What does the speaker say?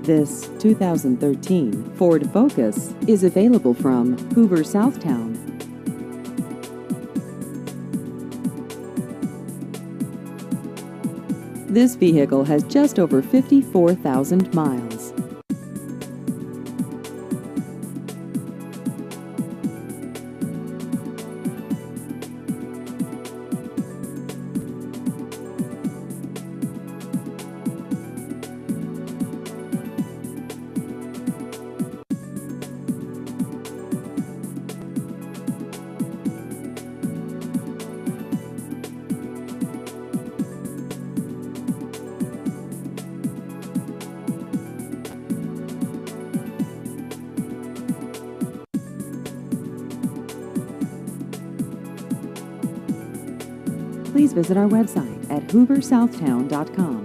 This 2013 Ford Focus is available from Hoover Southtown. This vehicle has just over 54,000 miles. Please visit our website at hooversouthtown.com.